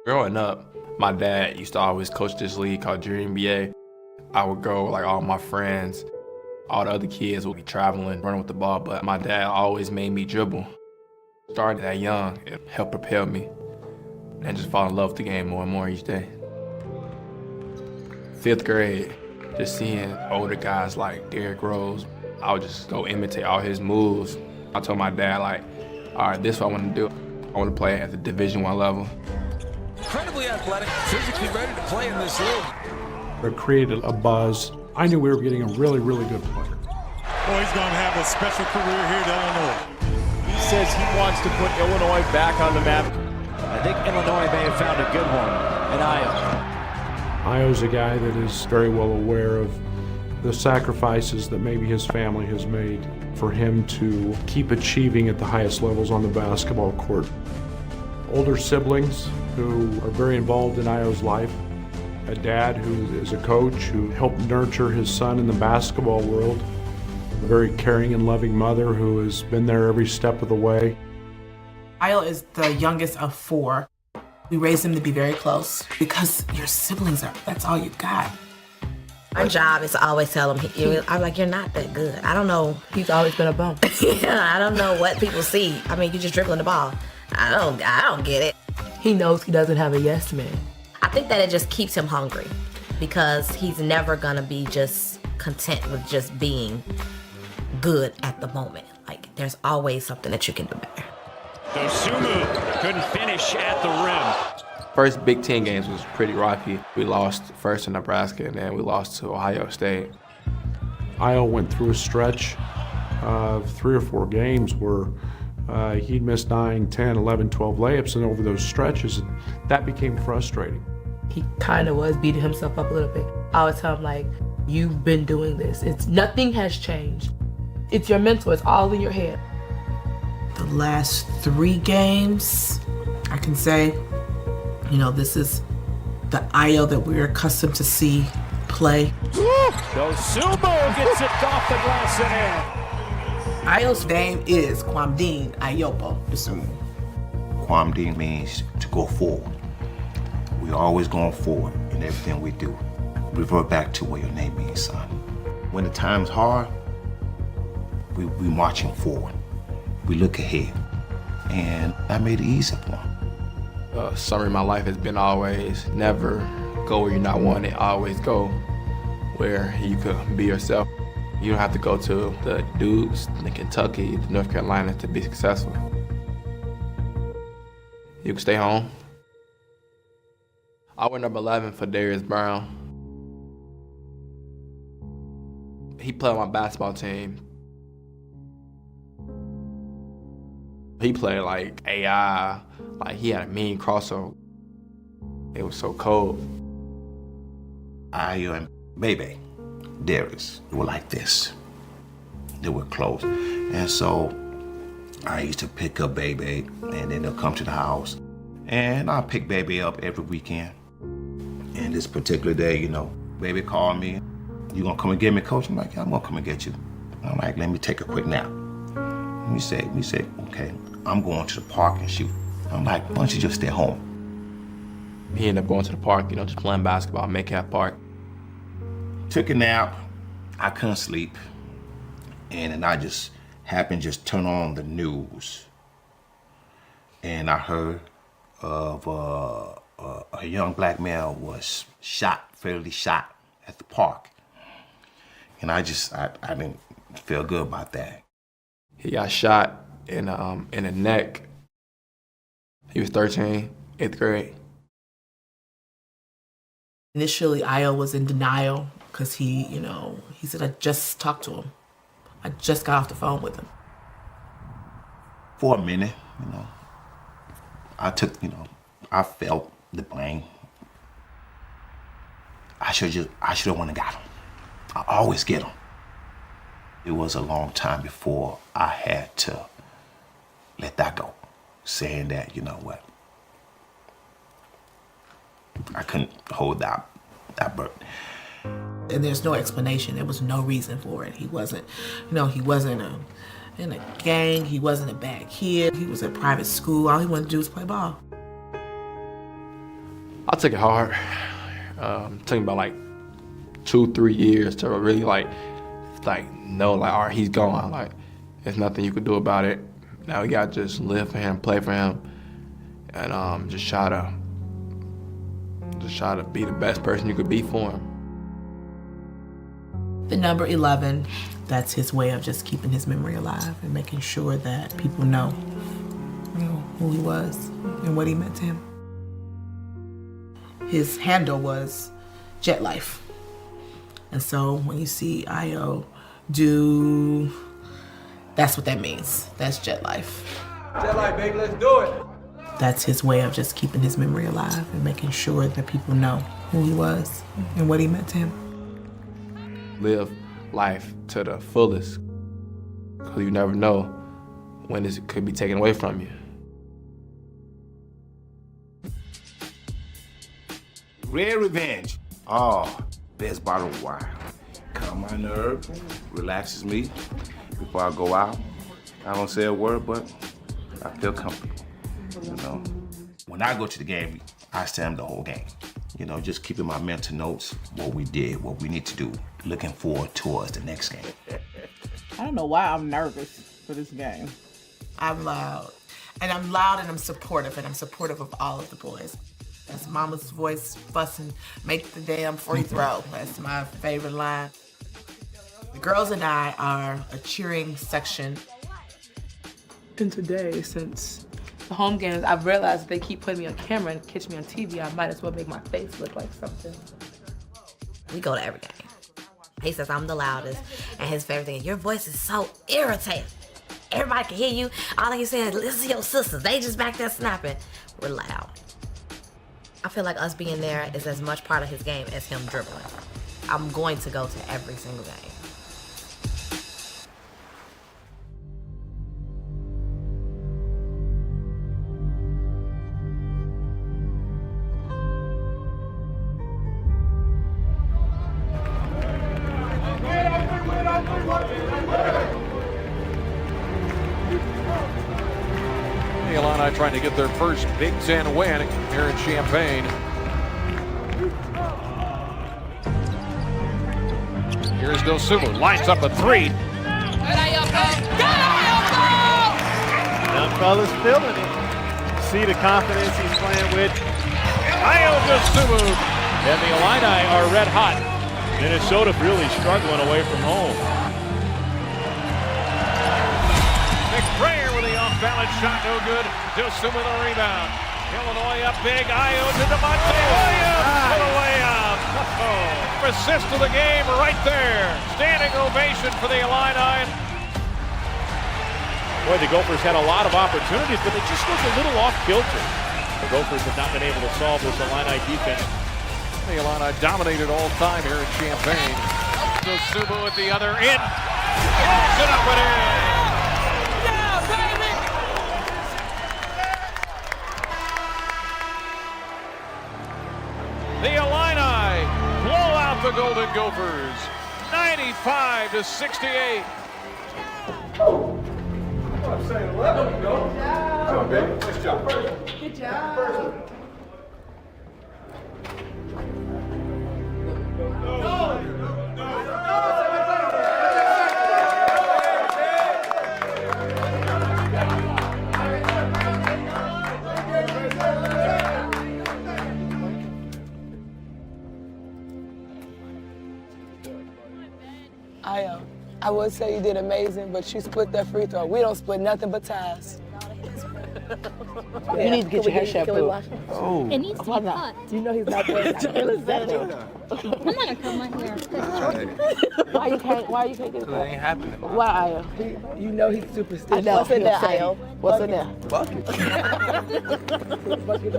Growing up, my dad used to always coach this league called Junior NBA. I would go, like all my friends, all the other kids would be traveling, running with the ball, but my dad always made me dribble. Starting that young, it helped propel me and just fall in love with the game more and more each day. 5th grade, just seeing older guys like Derrick Rose, I would just go imitate all his moves. I told my dad, like, all right, this is what I want to do. I want to play at the Division I level. Incredibly athletic, physically ready to play in this league. It created a buzz. I knew we were getting a really, really good player. Oh, he's going to have a special career here at Illinois. He says he wants to put Illinois back on the map. I think Illinois may have found a good one in Ayo. Ayo's a guy that is very well aware of the sacrifices that maybe his family has made for him to keep achieving at the highest levels on the basketball court. Older siblings who are very involved in Ayo's life. A dad who is a coach who helped nurture his son in the basketball world. A very caring and loving mother who has been there every step of the way. Ayo is the youngest of 4. We raised him to be very close because your siblings that's all you got. My job is to always tell him, I'm like, you're not that good. I don't know. He's always been a bum. Yeah, I don't know what people see. I mean, you're just dribbling the ball. I don't get it. He knows he doesn't have a yes man. I think that it just keeps him hungry because he's never gonna be just content with just being good at the moment. Like, there's always something that you can do better. Dosunmu couldn't finish at the rim. First Big Ten games was pretty rocky. We lost first to Nebraska, and then we lost to Ohio State. Ayo went through a stretch of 3 or 4 games where he'd missed 9, 10, 11, 12 layups, and over those stretches, that became frustrating. He kind of was beating himself up a little bit. I would tell him, like, you've been doing this. Nothing has changed. It's your mental. It's all in your head. The last 3 games, I can say, this is the Ayo that we're accustomed to see play. Dosunmu gets it off the glass and in. Ayo's name is Kwamdeen Ayo Dosunmu. Kwamdeen means to go forward. We're always going forward in everything we do. Revert back to what your name means, son. When the time's hard, we marching forward. We look ahead. And that made it easy for him. Summary of my life has been always never go where you're not wanted, always go where you could be yourself. You don't have to go to the Dukes, the Kentucky, the North Carolina to be successful. You can stay home. I went number 11 for Darius Brown. He played on my basketball team. He played like AI, like he had a mean crossover. It was so cold. Ayo and Bebe, Darius, were like this. They were close. And so I used to pick up Bebe, and then they'll come to the house. And I'll pick Bebe up every weekend. And this particular day, Bebe called me. You gonna come and get me, coach? I'm like, yeah, I'm gonna come and get you. I'm like, let me take a quick nap. And we said, okay, I'm going to the park and shoot. I'm like, why don't you just stay home? He ended up going to the park, just playing basketball, Metcalf Park. Took a nap. I couldn't sleep. And then I just happened to just turn on the news. And I heard of a young black male was fatally shot at the park. And I didn't feel good about that. He got shot in the neck. He was 13, 8th grade. Initially, Ayo was in denial because he said, I just talked to him. I just got off the phone with him. For a minute, I felt the blame. I should have went and got him. I always get him. It was a long time before I had to let that go, saying that, what, I couldn't hold that burden. And there's no explanation. There was no reason for it. He wasn't, he wasn't in a gang. He wasn't a bad kid. He was at private school. All he wanted to do was play ball. I took it hard. Took me about like 2-3 years to really like know like, all right, he's gone. Like, there's nothing you could do about it. Now you gotta just live for him, play for him, and just try to be the best person you could be for him. The number 11, that's his way of just keeping his memory alive and making sure that people know, who he was and what he meant to him. His handle was Jet Life. And so when you see Ayo do, that's what that means. That's Jet Life. Jet Life, baby, let's do it. That's his way of just keeping his memory alive and making sure that people know who he was and what he meant to him. Live life to the fullest, because you never know when it could be taken away from you. Red Revenge. Oh, best bottle of wine. Calm my nerves, relaxes me. Before I go out, I don't say a word, but I feel comfortable. You know, when I go to the game, I stand the whole game. You know, just keeping my mental notes, what we did, what we need to do, looking forward towards the next game. I don't know why I'm nervous for this game. I'm loud. And I'm loud and I'm supportive of all of the boys. That's Mama's voice fussing, make the damn free throw. That's my favorite line. The girls and I are a cheering section. And today, since the home games, I've realized they keep putting me on camera and catch me on TV. I might as well make my face look like something. We go to every game. He says I'm the loudest, and his favorite thing is your voice is so irritating. Everybody can hear you. All you saying is listen to your sisters. They just back there snapping. We're loud. I feel like us being there is as much part of his game as him dribbling. I'm going to go to every single game. The Illini trying to get their first Big Ten win here in Champaign. Here's Dosunmu, lines up a three. Young fella's feeling it. See the confidence he's playing with. Ayo Dosunmu. And the Illini are red hot. Minnesota really struggling away from home. McBrayer with the off-balance shot, no good. Dosunmu with the rebound. Illinois up big. Ayo to Devontae Williams for the layup. Assist to the game right there. Standing ovation for the Illini. Boy, the Gophers had a lot of opportunities, but they just looked a little off kilter. The Gophers have not been able to solve this Illini defense. The Illini dominated all time here in Champaign. Dosunmu at the other end. Rolls it up and in. The Illini blow out the Golden Gophers, 95-68. I'm saying 11, go. Come on, baby. Nice job. Good job. Ayo, I would say you did amazing, but you split that free throw. We don't split nothing but ties. You need to get your hair shampoo. Oh. It needs to be cut. You know he's not there. I'm gonna cut my hair. Why you can't get it? It ain't happening. Why, Ayo? You know he's superstitious. I know. What's in there, Ayo? What's in there? Bucket. Bucket.